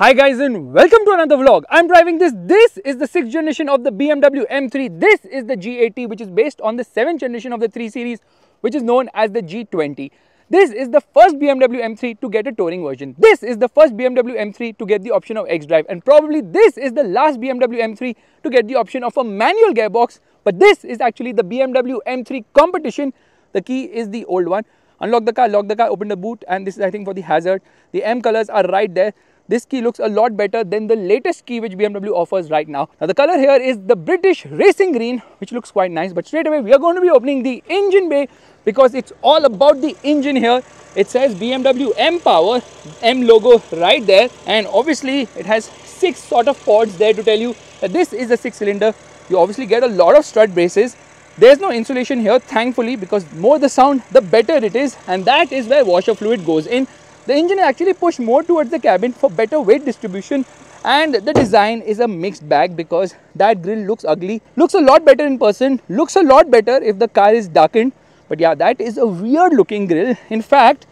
Hi guys and welcome to another vlog. I'm driving this. This is the 6th generation of the BMW M3. This is the G80 which is based on the 7th generation of the 3 Series which is known as the G20. This is the first BMW M3 to get a touring version. This is the first BMW M3 to get the option of xDrive, and probably this is the last BMW M3 to get the option of a manual gearbox. But this is actually the BMW M3 Competition. The key is the old one. Unlock the car, lock the car, open the boot, and this is I think for the hazard. The M colors are right there. This key looks a lot better than the latest key which BMW offers right now. Now the color here is the British Racing Green, which looks quite nice. But straight away we are going to be opening the engine bay because it's all about the engine here. It says BMW M Power, M logo right there, and obviously it has 6 sort of pods there to tell you that this is a 6-cylinder. You obviously get a lot of strut braces. There's no insulation here, thankfully, because more the sound, the better it is, and that is where washer fluid goes in. The engine is actually pushed more towards the cabin for better weight distribution, and the design is a mixed bag because that grille looks ugly, looks a lot better in person, looks a lot better if the car is darkened. But yeah, that is a weird looking grille. In fact,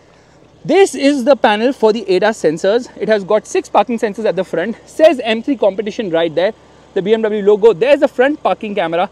this is the panel for the ADAS sensors. It has got 6 parking sensors at the front, says M3 Competition right there, the BMW logo. There's the front parking camera.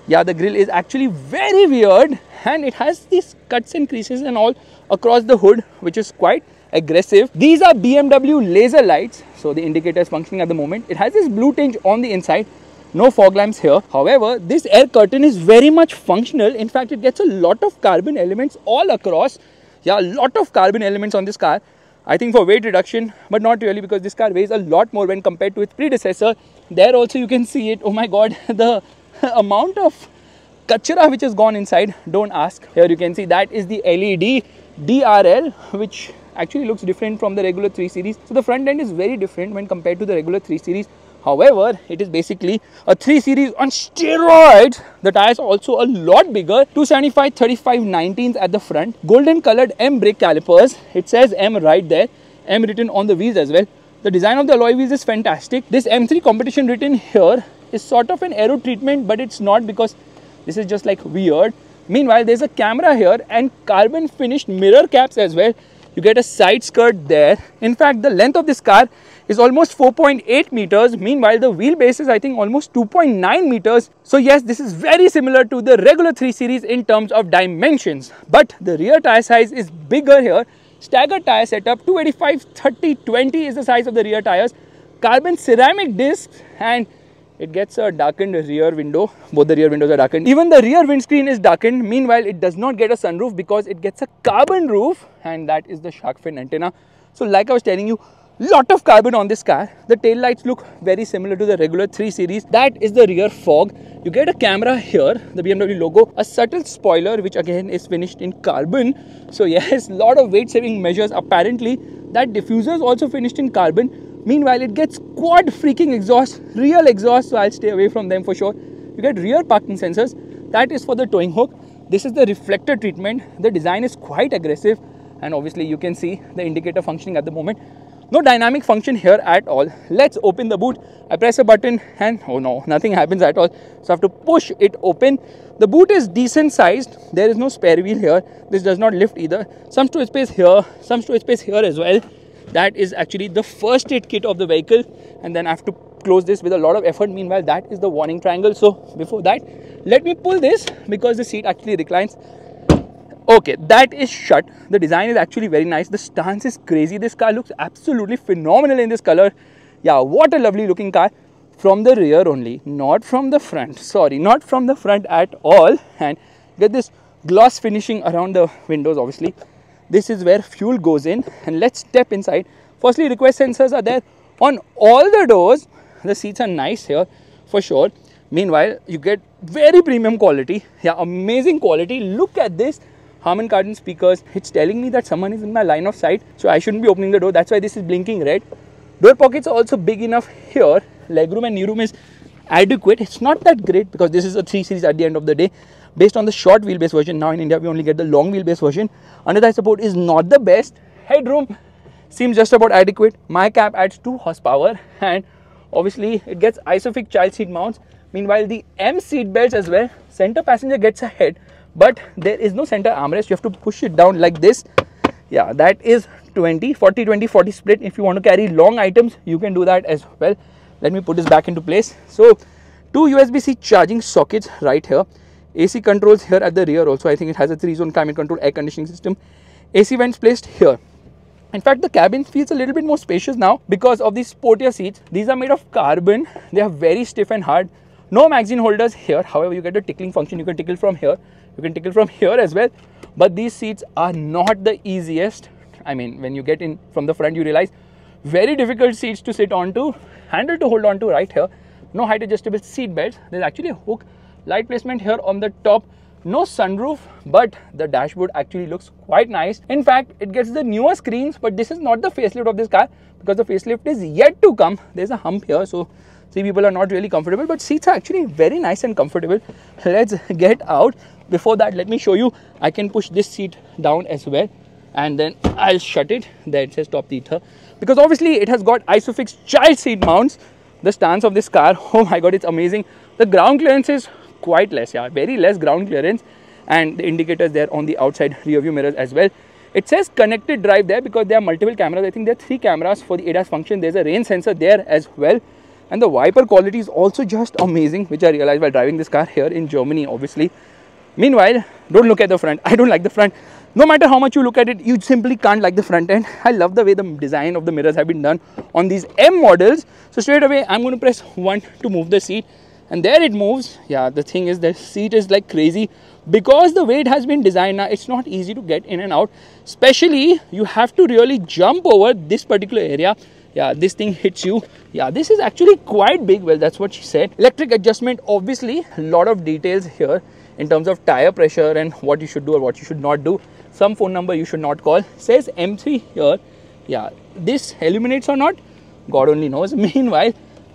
Yeah, the grille is actually very weird, and it has these cuts and creases and all across the hood, which is quite aggressive. These are BMW laser lights, so the indicator is functioning at the moment. It has this blue tinge on the inside. No fog lamps here. However, this air curtain is very much functional. In fact, it gets a lot of carbon elements all across. Yeah, a lot of carbon elements on this car. I think for weight reduction, but not really, because this car weighs a lot more when compared to its predecessor. There also you can see it. Oh my god, the amount of kachra which has gone inside, don't ask. Here you can see that is the LED DRL, which actually looks different from the regular 3 Series. So the front end is very different when compared to the regular 3 Series. However, it is basically a 3 Series on steroids. The tires are also a lot bigger, 275 35 19s at the front. Golden colored M brake calipers. It says M right there, M written on the wheels as well. The design of the alloy wheels is fantastic. This M3 Competition written here is sort of an aero treatment, but it's not, because this is just like weird. Meanwhile, there's a camera here and carbon finished mirror caps as well. You get a side skirt there. In fact, the length of this car is almost 4.8 meters. Meanwhile, the wheelbase is I think almost 2.9 meters. So yes, this is very similar to the regular 3 Series in terms of dimensions. But the rear tire size is bigger here. Staggered tire setup, 285 30 20 is the size of the rear tires. Carbon ceramic discs, and it gets a darkened rear window. Both the rear windows are darkened. Even the rear windscreen is darkened. Meanwhile, it does not get a sunroof because it gets a carbon roof, and that is the shark fin antenna. So like I was telling you, lot of carbon on this car. The tail lights look very similar to the regular 3 Series. That is the rear fog. You get a camera here, the BMW logo, a subtle spoiler which again is finished in carbon. So yes, lot of weight saving measures apparently. That diffuser is also finished in carbon. Meanwhile, it gets quad freaking exhaust, real exhaust, so I'll stay away from them for sure. You get rear parking sensors. That is for the towing hook. This is the reflector treatment. The design is quite aggressive, and obviously you can see the indicator functioning at the moment. No dynamic function here at all. Let's open the boot. I press a button and oh no, nothing happens at all. So I have to push it open. The boot is decent sized. There is no spare wheel here. This does not lift either. Some storage space here, some storage space here as well. That is actually the first aid kit of the vehicle, and then I have to close this with a lot of effort. Meanwhile, that is the warning triangle. So before that, let me pull this because the seat actually reclines. Okay, that is shut. The design is actually very nice. The stance is crazy. This car looks absolutely phenomenal in this color. Yeah, what a lovely looking car. From the rear only, not from the front. Sorry, not from the front at all. And get this gloss finishing around the windows, obviously. This is where fuel goes in, and let's step inside. Firstly, request sensors are there on all the doors. The seats are nice here for sure. Meanwhile, you get very premium quality. Yeah, amazing quality. Look at this. Harman Kardon speakers. It's telling me that someone is in my line of sight, so I shouldn't be opening the door. That's why this is blinking red. Door pockets are also big enough here. Legroom and knee room is adequate. It's not that great because this is a 3 Series at the end of the day. Based on the short wheelbase version, now in India we only get the long wheelbase version. Under thigh support is not the best. Headroom seems just about adequate. My cab adds 2 horsepower, and obviously it gets isofix child seat mounts. Meanwhile, the M seat belts as well. Center passenger gets a head, but there is no center armrest. You have to push it down like this. Yeah, that is 20, 40, 20, 40 split. If you want to carry long items, you can do that as well. Let me put this back into place. So, two USB-C charging sockets right here. AC controls here at the rear also. I think it has a 3-zone climate control air conditioning system. AC vents placed here. In fact, the cabin feels a little bit more spacious now because of these sportier seats. These are made of carbon. They are very stiff and hard. No magazine holders here. However, you get a tickling function. You can tickle from here. You can tickle from here as well. But these seats are not the easiest. I mean, when you get in from the front, you realize very difficult seats to sit onto. Handle to hold on to right here. No height adjustable seat belts. There's actually a hook. Light placement here on the top. No sunroof, but the dashboard actually looks quite nice. In fact, it gets the newer screens, but this is not the facelift of this car because the facelift is yet to come. There's a hump here, so see, people are not really comfortable, but seats are actually very nice and comfortable. Let's get out. Before that, let me show you. I can push this seat down as well, and then I'll shut it. There it says top seater, because obviously it has got Isofix child seat mounts. The stance of this car, oh my god, it's amazing. The ground clearance is quite less, yeah, very less ground clearance, and the indicators there on the outside rear view mirrors as well. It says connected drive there because there are multiple cameras. I think there are 3 cameras for the ADAS function. There's a rain sensor there as well, and the wiper quality is also just amazing, which I realized while driving this car here in Germany, obviously. Meanwhile, don't look at the front. I don't like the front. No matter how much you look at it, you simply can't like the front end. I love the way the design of the mirrors have been done on these M models. So straight away, I'm going to press 1 to move the seat. And there it moves. Yeah, the thing is, the seat is like crazy because the way it has been designed now, it's not easy to get in and out. Especially, you have to really jump over this particular area. Yeah, this thing hits you. Yeah, this is actually quite big. Well, that's what she said. Electric adjustment, obviously, a lot of details here in terms of tire pressure and what you should do or what you should not do. Some phone number you should not call. Says M3 here. Yeah, this illuminates or not, God only knows. Meanwhile,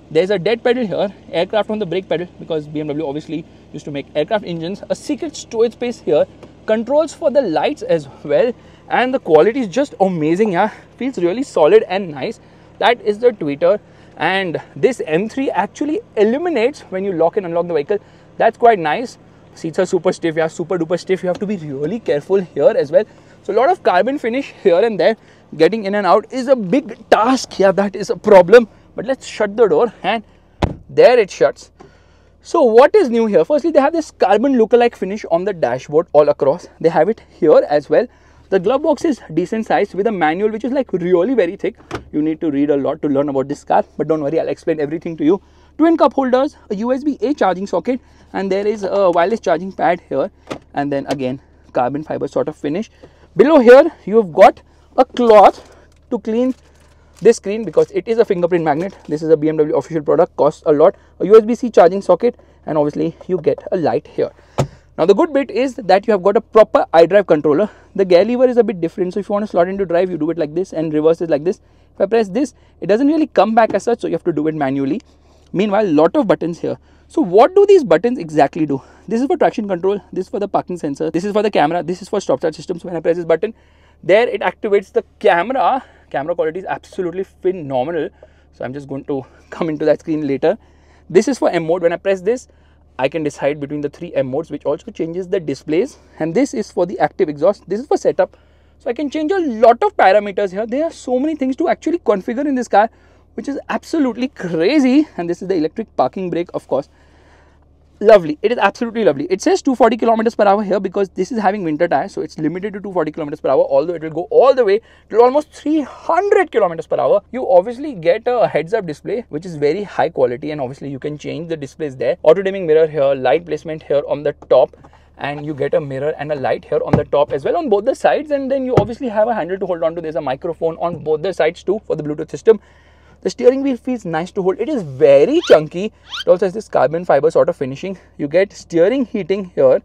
there's a dead pedal here, aircraft on the brake pedal, because BMW obviously used to make aircraft engines. A secret storage space here, controls for the lights as well, and the quality is just amazing. Yeah, feels really solid and nice. That is the tweeter, and this M3 actually illuminates when you lock and unlock the vehicle. That's quite nice. Seats are super stiff, yeah, super duper stiff. You have to be really careful here as well. So a lot of carbon finish here and there. Getting in and out is a big task. Yeah, that is a problem. But let's shut the door, and there it shuts. So what is new here? Firstly, they have this carbon lookalike finish on the dashboard all across. They have it here as well. The glove box is decent size with a manual which is like really very thick. You need to read a lot to learn about this car, but don't worry, I'll explain everything to you. Twin cup holders, a USB-A charging socket, and there is a wireless charging pad here, and then again carbon fiber sort of finish. Below here, you've got a cloth to clean this screen because it is a fingerprint magnet. This is a BMW official product, costs a lot. A USB-C charging socket, and obviously you get a light here. Now the good bit is that you have got a proper iDrive controller. The gear lever is a bit different, so if you want to slot into drive, you do it like this, and reverse is like this. If I press this, it doesn't really come back as such, so you have to do it manually. Meanwhile, lot of buttons here. So what do these buttons exactly do? This is for traction control, this is for the parking sensor, this is for the camera, this is for stop start system. So when I press this button, there it activates the camera. Camera quality is absolutely phenomenal. So I'm just going to come into that screen later. This is for M mode. When I press this, I can decide between the 3 M modes, which also changes the displays. And this is for the active exhaust. This is for setup. So I can change a lot of parameters here. There are so many things to actually configure in this car, which is absolutely crazy. And this is the electric parking brake, of course. Lovely. It is absolutely lovely. It says 240 kilometers per hour here because this is having winter tires, so it's limited to 240 kilometers per hour, although it will go all the way to almost 300 kilometers per hour. You obviously get a heads-up display, which is very high quality, and obviously you can change the displays there. Auto-dimming mirror here, light placement here on the top, and you get a mirror and a light here on the top as well on both the sides, and then you obviously have a handle to hold on to. There's a microphone on both the sides too for the Bluetooth system. The steering wheel feels nice to hold. It is very chunky. It also has this carbon fiber sort of finishing. You get steering heating here,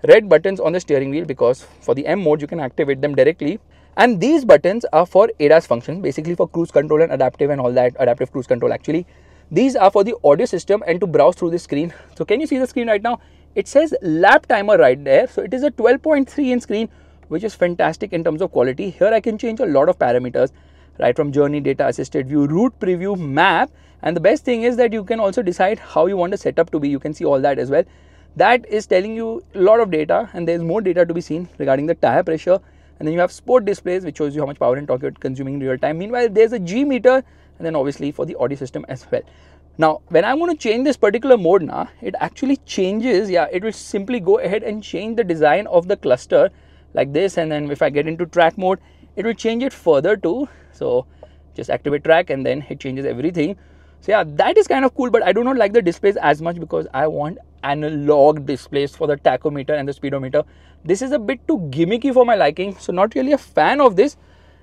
red buttons on the steering wheel because for the M mode you can activate them directly. And these buttons are for ADAS function, basically for cruise control and adaptive and all that, adaptive cruise control actually. These are for the audio system and to browse through the screen. So can you see the screen right now? It says lap timer right there. So it is a 12.3-inch screen, which is fantastic in terms of quality. Here I can change a lot of parameters, right from journey, data assisted view, route preview, map, and the best thing is that you can also decide how you want the setup to be. You can see all that as well. That is telling you a lot of data, and there's more data to be seen regarding the tire pressure And then you have sport displays, which shows you how much power and torque you're consuming in real time. Meanwhile, there's a G meter, and then obviously for the audio system as well. Now, when I'm going to change this particular mode now, it actually changes. Yeah, it will simply go ahead and change the design of the cluster like this. And then if I get into track mode, it will change it further too. So just activate track and then it changes everything. So yeah, that is kind of cool, but I do not like the displays as much because I want analog displays for the tachometer and the speedometer. This is a bit too gimmicky for my liking, so not really a fan of this.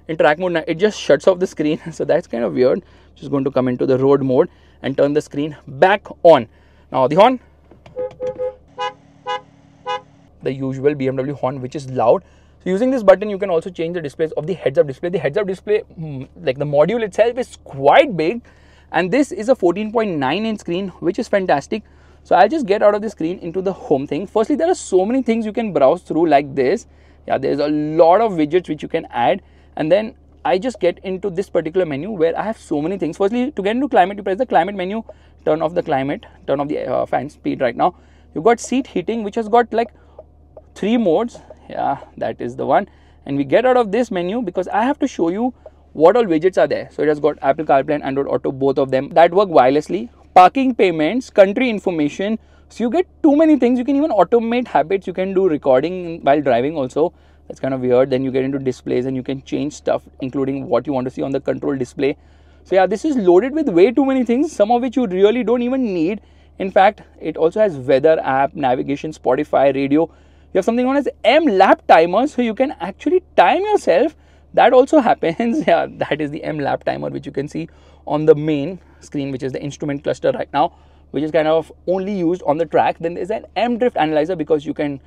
In track mode, it just shuts off the screen, so that's kind of weird. Just going to come into the road mode and turn the screen back on. Now the horn, the usual BMW horn, which is loud. So using this button, you can also change the displays of the heads-up display. The heads-up display, like the module itself, is quite big. And this is a 14.9-inch screen, which is fantastic. So I'll just get out of the screen into the home thing. Firstly, there are so many things you can browse through like this. Yeah, there's a lot of widgets which you can add. And then I just get into this particular menu where I have so many things. Firstly, to get into climate, you press the climate menu, turn off the climate, turn off the fan speed right now. You've got seat heating, which has got like 3 modes. Yeah, that is the one. And we get out of this menu because I have to show you what all widgets are there. So it has got Apple CarPlay and Android Auto, both of them that work wirelessly. Parking payments, country information. So you get too many things. You can even automate habits. You can do recording while driving also. That's kind of weird. Then you get into displays and you can change stuff, including what you want to see on the control display. So yeah, this is loaded with way too many things, some of which you really don't even need. In fact, it also has weather app, navigation, Spotify, radio. You have something known as M lap timer, so you can actually time yourself. That also happens. Yeah, that is the M lap timer, which you can see on the main screen, which is the instrument cluster right now, which is kind of only used on the track. Then there's an M drift analyzer, because you can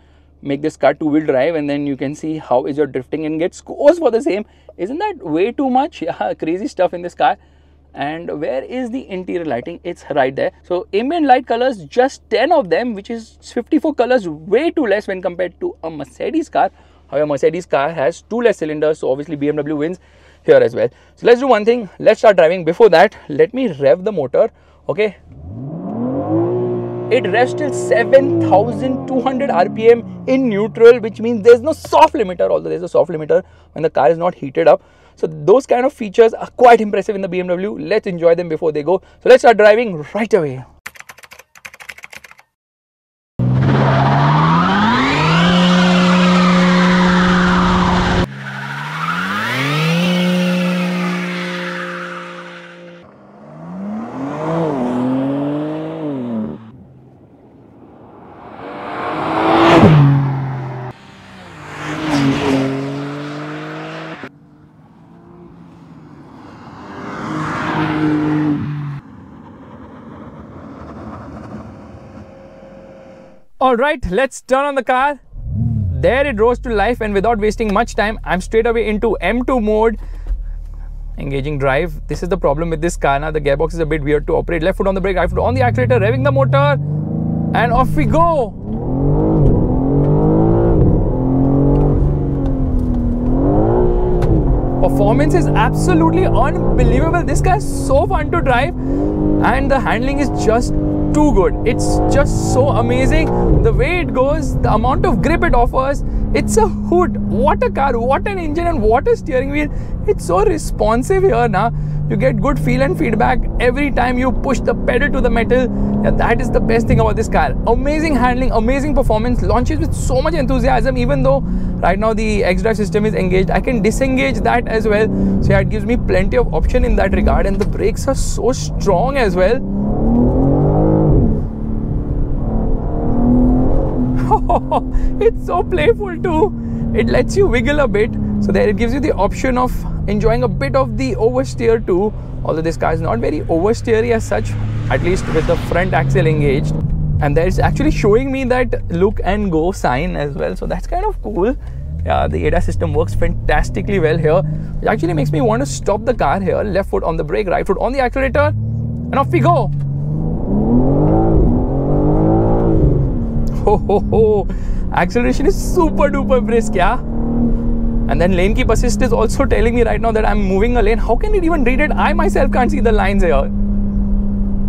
make this car 2-wheel drive and then you can see how is your drifting and get scores for the same. Isn't that way too much? Yeah, crazy stuff in this car. And where is the interior lighting? It's right there. So ambient light colors, just 10 of them, which is 54 colors, way too less when compared to a Mercedes car. However, Mercedes car has 2 less cylinders, so obviously BMW wins here as well. So let's do one thing. Let's start driving. Before that, let me rev the motor. Okay. It revs till 7,200 RPM in neutral, which means there's no soft limiter, although there's a soft limiter when the car is not heated up. So those kind of features are quite impressive in the BMW. Let's enjoy them before they go. So let's start driving right away. Alright, let's turn on the car. There it rose to life, and without wasting much time, I'm straight away into M2 mode. Engaging drive. This is the problem with this car now. The gearbox is a bit weird to operate. Left foot on the brake, right foot on the accelerator, revving the motor, and off we go. Performance is absolutely unbelievable. This car is so fun to drive, and the handling is just too good. It's just so amazing. The way it goes, the amount of grip it offers. It's a hoot. What a car, what an engine, and what a steering wheel. It's so responsive here now. You get good feel and feedback every time you push the pedal to the metal. Yeah, that is the best thing about this car. Amazing handling, amazing performance, launches with so much enthusiasm. Even though right now the X-Drive system is engaged, I can disengage that as well. So yeah, it gives me plenty of option in that regard, and the brakes are so strong as well. It's so playful too. It lets you wiggle a bit, so there it gives you the option of enjoying a bit of the oversteer too. Although this car is not very oversteery as such, at least with the front axle engaged. And there is actually showing me that look and go sign as well, so that's kind of cool. Yeah, the ADAS system works fantastically well here. It actually makes me want to stop the car here. Left foot on the brake, right foot on the accelerator, and off we go. Acceleration is super duper brisk, yeah. And then lane keep assist is also telling me right now that I'm moving a lane. How can it even read it? I myself can't see the lines here.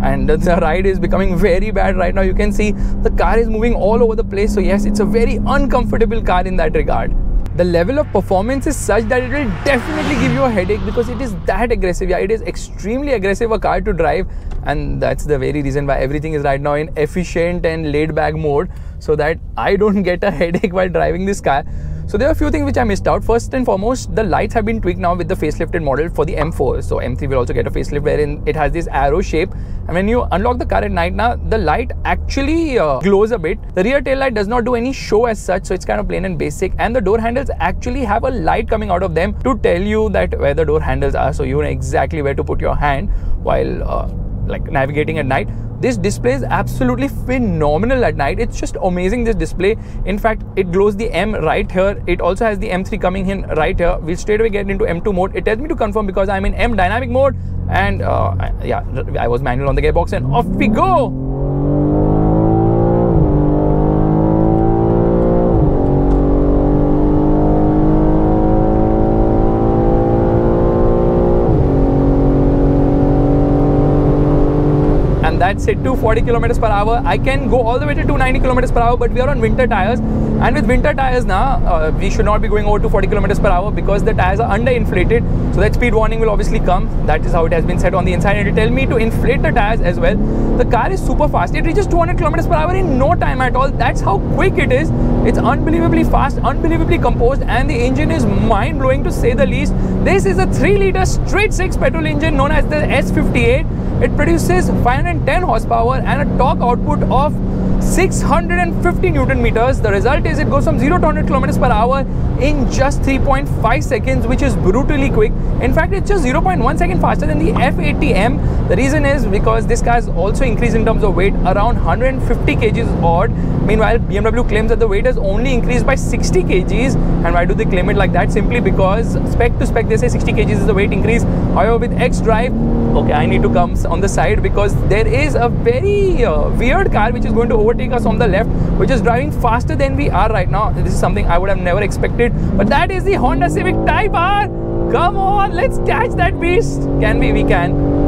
And the ride is becoming very bad right now. You can see the car is moving all over the place. So yes, it's a very uncomfortable car in that regard. the level of performance is such that it will definitely give you a headache because it is that aggressive. Yeah, it is extremely aggressive a car to drive, and that's the very reason why everything is right now in efficient and laid back mode, so that I don't get a headache while driving this car. So there are a few things which I missed out. First and foremost, the lights have been tweaked now with the facelifted model for the M4. So M3 will also get a facelift wherein it has this arrow shape. And when you unlock the car at night now, the light actually glows a bit. The rear tail light does not do any show as such, so it's kind of plain and basic. And the door handles actually have a light coming out of them to tell you that where the door handles are, so you know exactly where to put your hand while like navigating at night. This display is absolutely phenomenal at night. It's just amazing, this display. In fact, it glows the M right here. It also has the M3 coming in right here. We'll straight away get into M2 mode. It tells me to confirm because I'm in M dynamic mode. And yeah, I was manual on the gearbox and off we go. That's it, 240 kilometers per hour. I can go all the way to 290 kilometers per hour, but we are on winter tires, and with winter tires now, we should not be going over 240 kilometers per hour because the tires are underinflated. So that speed warning will obviously come. That is how it has been set on the inside, and it will tell me to inflate the tires as well. The car is super fast. It reaches 200 kilometers per hour in no time at all. That's how quick it is. It's unbelievably fast, unbelievably composed, and the engine is mind-blowing to say the least. This is a 3-liter straight-six petrol engine known as the S58. It produces 510 horsepower and a torque output of 650 Newton meters. The result is it goes from 0 to 100 kilometers per hour in just 3.5 seconds, which is brutally quick. In fact, it's just 0.1 second faster than the F80M. The reason is because this car has also increased in terms of weight, around 150 kgs odd. Meanwhile, BMW claims that the weight has only increased by 60 kgs. And why do they claim it like that? Simply because spec to spec they say 60 kgs is the weight increase. However, with xDrive, okay, I need to come on the side because there is a very weird car which is going to overtake us on the left, which is driving faster than we are right now. This is something I would have never expected, but that is the Honda Civic Type R. Come on, let's catch that beast. Can we? We can.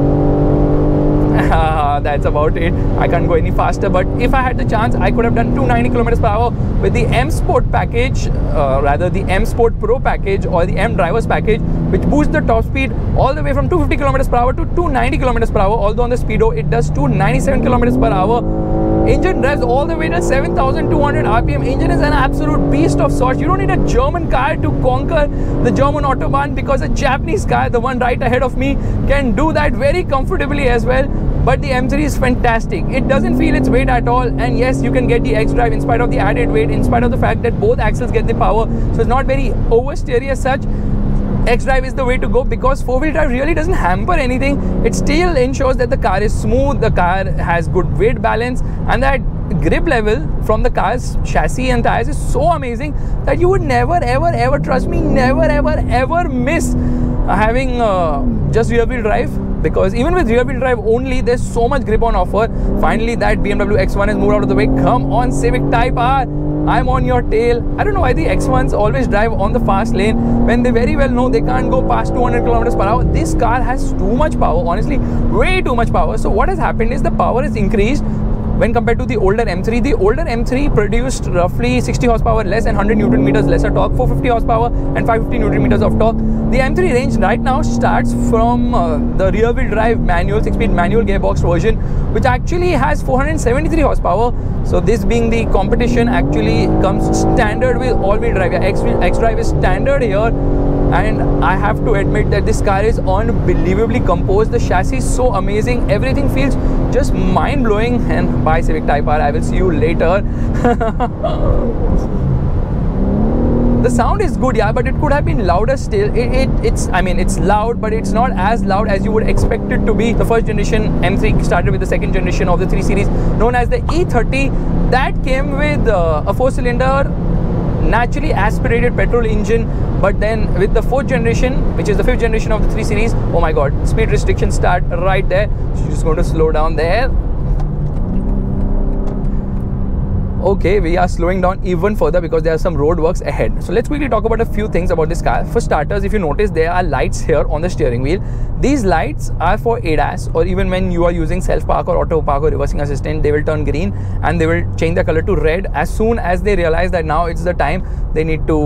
That's about it. I can't go any faster, but if I had the chance, I could have done 290 kilometers per hour with the M Sport package, rather the M Sport Pro package or the M Drivers package, which boosts the top speed all the way from 250 kilometers per hour to 290 kilometers per hour. Although on the speedo it does 297 kilometers per hour. Engine drives all the way to 7,200 RPM. Engine is an absolute beast of sorts. You don't need a German car to conquer the German Autobahn because a Japanese car, the one right ahead of me, can do that very comfortably as well. But the M3 is fantastic. It doesn't feel its weight at all. And yes, you can get the xDrive in spite of the added weight, in spite of the fact that both axles get the power. So it's not very oversteery as such. xDrive is the way to go because four-wheel drive really doesn't hamper anything. It still ensures that the car is smooth, the car has good weight balance, and that grip level from the car's chassis and tires is so amazing that you would never ever, trust me, never ever miss having just rear-wheel drive. Because even with rear-wheel drive only, there's so much grip on offer. Finally, that BMW X1 has moved out of the way. Come on, Civic Type R. I'm on your tail. I don't know why the X1s always drive on the fast lane when they very well know they can't go past 200 kilometers per hour. This car has too much power, honestly, way too much power. So what has happened is the power has increased when compared to the older M3. The older M3 produced roughly 60 horsepower less and 100 Newton meters lesser torque, 450 horsepower and 550 Newton meters of torque. The M3 range right now starts from the rear-wheel drive manual, 6-speed manual gearbox version, which actually has 473 horsepower. So this being the competition actually comes standard with all-wheel drive. xDrive is standard here. And I have to admit that this car is unbelievably composed. The chassis is so amazing. Everything feels just mind-blowing. And bye Civic Type R, I will see you later. The sound is good, yeah, but it could have been louder still. It's loud, but it's not as loud as you would expect it to be. The first generation M3 started with the second generation of the 3 Series known as the E30. That came with a 4-cylinder naturally aspirated petrol engine, but then with the 4th generation, which is the 5th generation of the 3 Series, oh my god, speed restrictions start right there. So you're just going to slow down there. Okay, we are slowing down even further because there are some road works ahead. So let's quickly talk about a few things about this car. For starters, if you notice, there are lights here on the steering wheel. These lights are for ADAS, or even when you are using self park or auto park or reversing assistant, they will turn green and they will change the color to red as soon as they realize that now it's the time they need to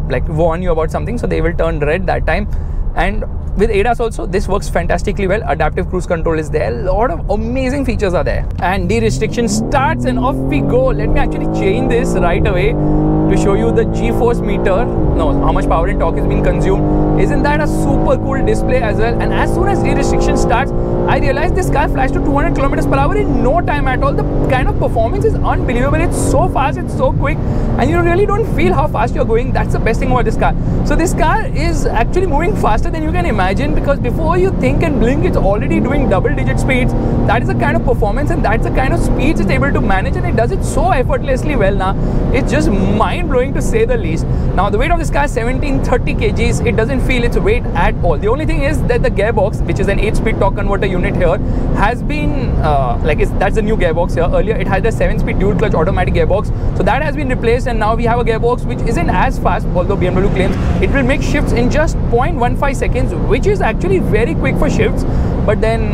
like warn you about something. So they will turn red that time. And with ADAS also, this works fantastically well. Adaptive cruise control is there. A lot of amazing features are there. And de-restriction starts and off we go. Let me actually change this right away to show you the G-force meter. No, how much power and torque is being consumed. Isn't that a super cool display as well? And as soon as de-restriction starts, I realized this car flashed to 200 kilometers per hour in no time at all. The kind of performance is unbelievable. It's so fast, it's so quick, and you really don't feel how fast you're going. That's the best thing about this car. So this car is actually moving faster than you can imagine, because before you think and blink, it's already doing double-digit speeds. That is the kind of performance and that's the kind of speeds it's able to manage, and it does it so effortlessly well now. It's just mind-blowing to say the least. Now the weight of this car is 1730 kgs. It doesn't feel its weight at all. The only thing is that the gearbox, which is an 8-speed torque converter unit here, has been that's the new gearbox here. Earlier it had a 7-speed dual clutch automatic gearbox, so that has been replaced, and now we have a gearbox which isn't as fast, although BMW claims it will make shifts in just 0.15 seconds, which is actually very quick for shifts. But then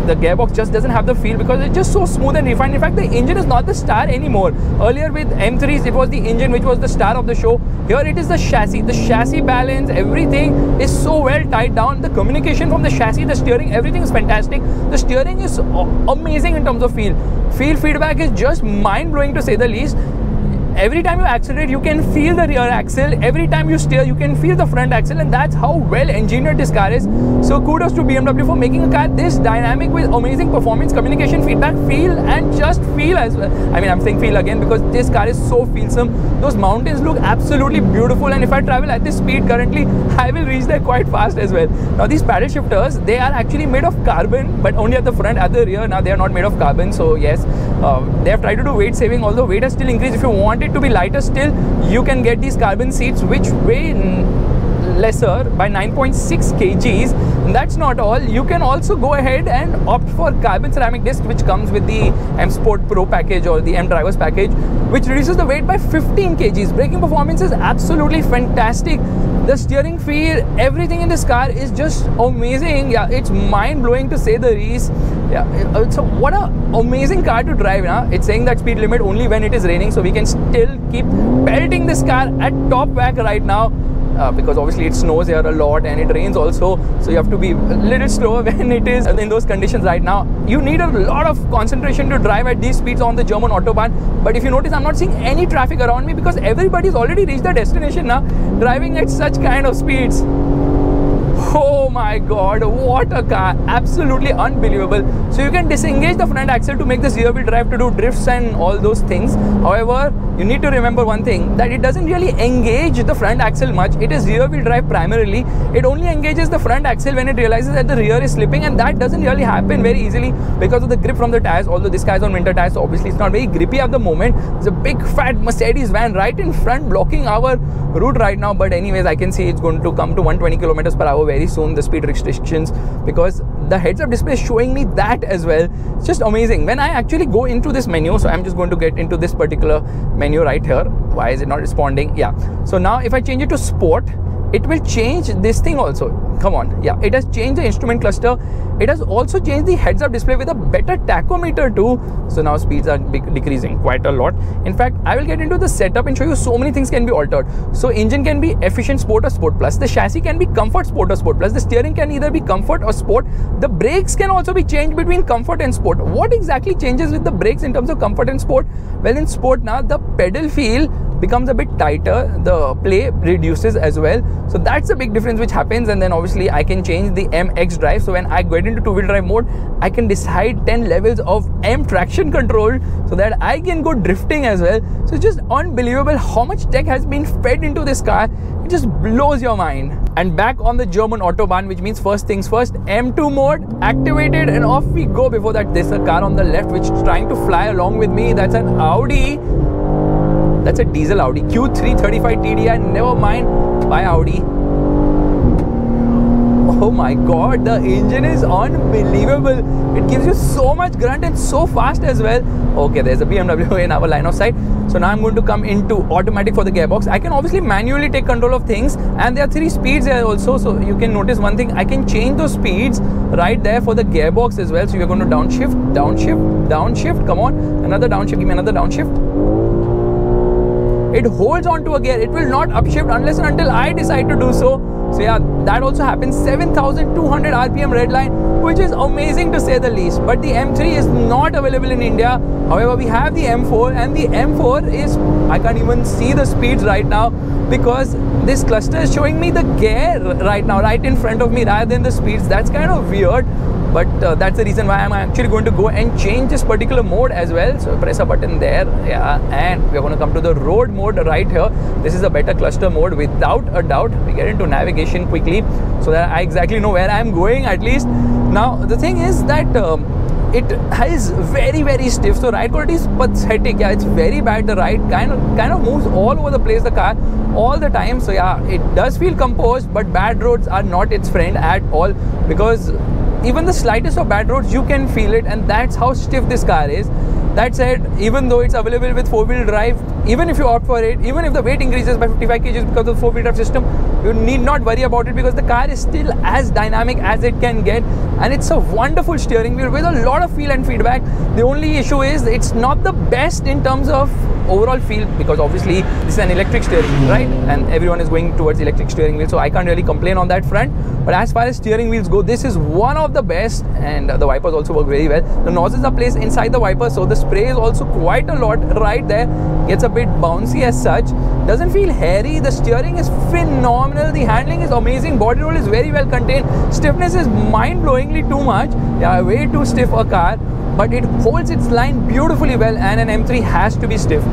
the gearbox just doesn't have the feel because it's just so smooth and refined. In fact, the engine is not the star anymore. Earlier with M3s, it was the engine which was the star of the show. Here it is the chassis. The chassis balance, everything is so well tied down. The communication from the chassis, the steering, everything is fantastic. The steering is amazing in terms of feel. Feel feedback is just mind-blowing to say the least. Every time you accelerate, you can feel the rear axle. Every time you steer, you can feel the front axle, and that's how well engineered this car is. So kudos to BMW for making a car this dynamic with amazing performance, communication, feedback, feel, and just feel as well. I mean, I'm saying feel again because this car is so feelsome. Those mountains look absolutely beautiful, and if I travel at this speed currently, I will reach there quite fast as well. Now these paddle shifters, they are actually made of carbon, but only at the front. At the rear, now they are not made of carbon. So yes, they have tried to do weight saving, although weight has still increased. If you want it to be lighter still, you can get these carbon seats which weigh lesser by 9.6 kgs. And that's not all. You can also go ahead and opt for carbon ceramic disc, which comes with the M Sport Pro package or the M Drivers package, which reduces the weight by 15 kgs. Braking performance is absolutely fantastic. The steering feel, everything in this car is just amazing. Yeah, it's mind-blowing to say the least. Yeah, so what a amazing car to drive now. It's saying that speed limit only when it is raining, so we can still keep pelting this car at top whack right now. Because obviously it snows here a lot and it rains also, so you have to be a little slower when it is in those conditions right now. You need a lot of concentration to drive at these speeds on the German Autobahn. But if you notice, I'm not seeing any traffic around me because everybody's already reached their destination now, driving at such kind of speeds. Oh my god, what a car, absolutely unbelievable. So you can disengage the front axle to make this rear wheel drive to do drifts and all those things. However, you need to remember one thing, that it doesn't really engage the front axle much. It is rear wheel drive primarily. It only engages the front axle when it realizes that the rear is slipping, and that doesn't really happen very easily because of the grip from the tires. Although this car is on winter tires, so obviously it's not very grippy at the moment. There's a big fat Mercedes van right in front blocking our route right now, but anyways, I can see it's going to come to 120 kilometers per hour very soon, the speed restrictions, because the heads-up display is showing me that as well. It's just amazing. When I actually go into this menu, so I'm just going to get into this particular menu right here. Why is it not responding? Yeah, so now if I change it to sport, it will change this thing also. Come on, yeah, it has changed the instrument cluster. It has also changed the heads-up display with a better tachometer too. So now speeds are decreasing quite a lot. In fact, I will get into the setup and show you so many things can be altered. So engine can be efficient sport or sport plus. The chassis can be comfort sport or sport plus. The steering can either be comfort or sport. The brakes can also be changed between comfort and sport. What exactly changes with the brakes in terms of comfort and sport? Well, in sport now, the pedal feel becomes a bit tighter, the play reduces as well. So that's a big difference which happens. And then obviously I can change the MX drive. So when I get into two-wheel drive mode, I can decide 10 levels of M traction control so that I can go drifting as well. So it's just unbelievable how much tech has been fed into this car. It just blows your mind. And back on the German Autobahn, which means first things first, M2 mode activated and off we go. Before that, there's a car on the left which is trying to fly along with me. That's an Audi. That's a diesel Audi Q3 35 TDI. Never mind, by Audi. Oh my god, the engine is unbelievable. It gives you so much grunt and so fast as well. Okay, there's a BMW in our line of sight. So now I'm going to come into automatic for the gearbox. I can obviously manually take control of things, and there are 3 speeds here also. So you can notice one thing, I can change those speeds right there for the gearbox as well. So you're going to downshift, downshift, downshift. Come on, another downshift, give me another downshift. It holds on to a gear. It will not upshift unless and until I decide to do so. So yeah, that also happens. 7,200 RPM red line, which is amazing to say the least. But the M3 is not available in India. However, we have the M4, and the M4 is, I can't even see the speeds right now because this cluster is showing me the gear right now, right in front of me rather than the speeds. That's kind of weird. But that's the reason why I'm actually going to go and change this particular mode as well. So press a button there, yeah, and we're going to come to the road mode right here. This is a better cluster mode without a doubt. We get into navigation quickly so that I exactly know where I'm going at least. Now the thing is that it is very stiff, so ride quality is pathetic. Yeah, it's very bad. The ride kind of moves all over the place, the car, all the time. So yeah, it does feel composed, but bad roads are not its friend at all, because even the slightest of bad roads you can feel it, and that's how stiff this car is. That said, even though it's available with 4-wheel drive, even if you opt for it, even if the weight increases by 55 kg because of the 4-wheel drive system, you need not worry about it, because the car is still as dynamic as it can get, and it's a wonderful steering wheel with a lot of feel and feedback. The only issue is it's not the best in terms of overall feel, because obviously this is an electric steering wheel, right? And everyone is going towards electric steering wheel, so I can't really complain on that front. But as far as steering wheels go, this is one of the best, and the wipers also work very well. The nozzles are placed inside the wiper, so the spray is also quite a lot right there. Gets a bit bouncy as such. Doesn't feel hairy. The steering is phenomenal. The handling is amazing. Body roll is very well contained. Stiffness is mind-blowingly too much. Yeah, way too stiff a car, but it holds its line beautifully well, and an M3 has to be stiff.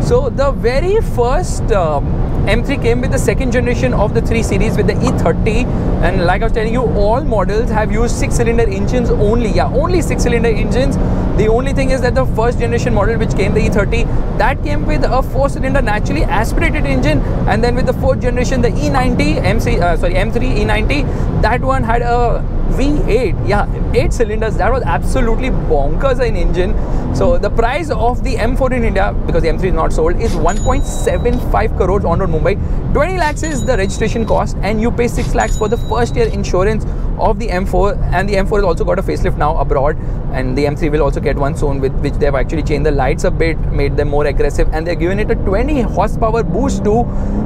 So the very first M3 came with the 2nd generation of the 3 Series with the E30, and like I was telling you, all models have used 6-cylinder engines only. Yeah, only 6-cylinder engines. The only thing is that the 1st generation model which came, the E30, that came with a 4-cylinder naturally aspirated engine, and then with the 4th generation, the E90 M3 E90, that one had a V8, yeah, 8 cylinders. That was absolutely bonkers an engine. So the price of the M4 in India, because the M3 is not sold, is 1.75 crores on road Mumbai. 20 lakhs is the registration cost, and you pay 6 lakhs for the first year insurance of the M4. And the M4 has also got a facelift now abroad, and the M3 will also get one soon, with which they've actually changed the lights a bit, made them more aggressive, and they're giving it a 20 horsepower boost too,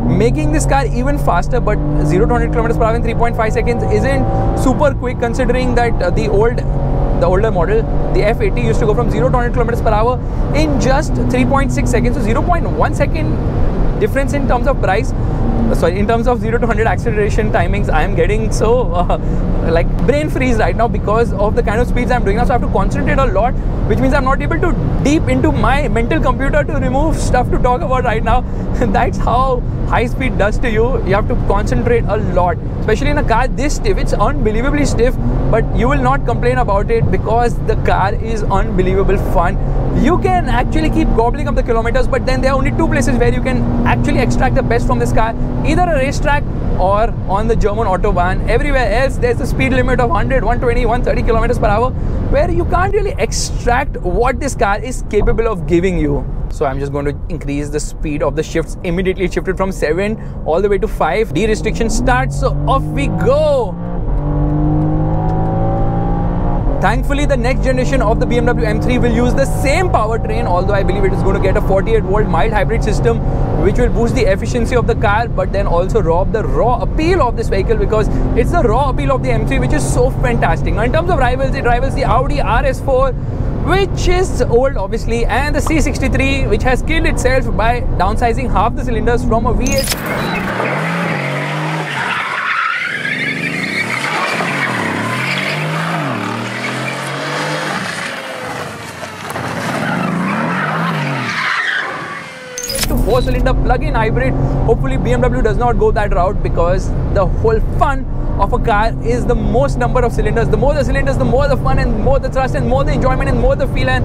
making this car even faster. But 0 to 100 km per hour in 3.5 seconds isn't super quick, considering that the older model, the F80, used to go from 0 to 100 km per hour in just 3.6 seconds. So 0.1 second difference in terms of price. In terms of 0 to 100 acceleration timings, I am getting so like brain freeze right now because of the kind of speeds I'm doing now. So I have to concentrate a lot, which means I'm not able to deep into my mental computer to remove stuff to talk about right now. That's how high speed does to you. You have to concentrate a lot, especially in a car this stiff. It's unbelievably stiff, but you will not complain about it because the car is unbelievable fun. You can actually keep gobbling up the kilometers, but then there are only 2 places where you can actually extract the best from this car, either a racetrack or on the German Autobahn. Everywhere else there's a speed limit of 100, 120, 130 kilometers per hour, where you can't really extract what this car is capable of giving you. So I'm just going to increase the speed of the shifts. Immediately it shifted from 7 all the way to 5. De-restriction starts, so off we go. Thankfully, the next generation of the BMW M3 will use the same powertrain, although I believe it is going to get a 48-volt mild hybrid system, which will boost the efficiency of the car, but then also rob the raw appeal of this vehicle, because it's the raw appeal of the M3 which is so fantastic. Now, in terms of rivals, it rivals the Audi RS4, which is old obviously, and the C63, which has killed itself by downsizing half the cylinders from a V8. to 4-cylinder plug-in hybrid. Hopefully BMW does not go that route, because the whole fun of a car is the most number of cylinders. The more the cylinders, the more the fun, and more the thrust, and more the enjoyment, and more the feel, and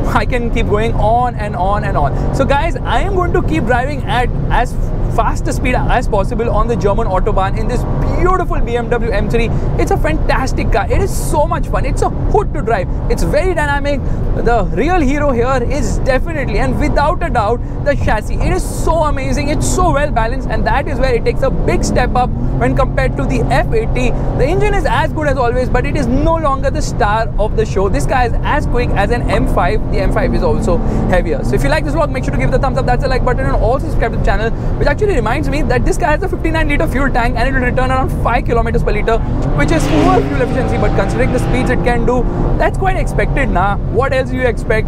I can keep going on and on and on. So guys, I am going to keep driving at as fastest speed as possible on the German Autobahn in this beautiful BMW M3. It's a fantastic car. It is so much fun. It's a hood to drive. It's very dynamic. The real hero here is definitely and without a doubt the chassis. It is so amazing. It's so well balanced, and that is where it takes a big step up when compared to the F80. The engine is as good as always, but it is no longer the star of the show. This car is as quick as an M5. The M5 is also heavier. So if you like this vlog, make sure to give it a thumbs up. That's the like button, and also subscribe to the channel, which actually reminds me that this car has a 59-liter fuel tank and it will return around 5 kilometers per liter, which is poor fuel efficiency, but considering the speeds it can do, that's quite expected now. What else do you expect?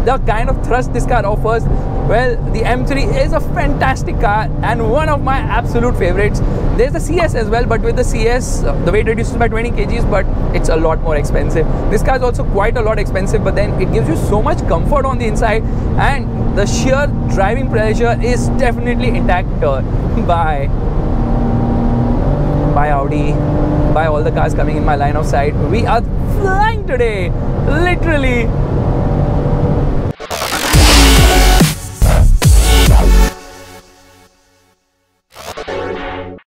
The kind of thrust this car offers, well, the M3 is a fantastic car and one of my absolute favorites. There's the CS as well, but with the CS, the weight reduces by 20 kgs, but it's a lot more expensive. This car is also quite a lot expensive, but then it gives you so much comfort on the inside, and the sheer driving pleasure is definitely intact here. Bye. Bye Audi. Bye all the cars coming in my line of sight. We are flying today, literally.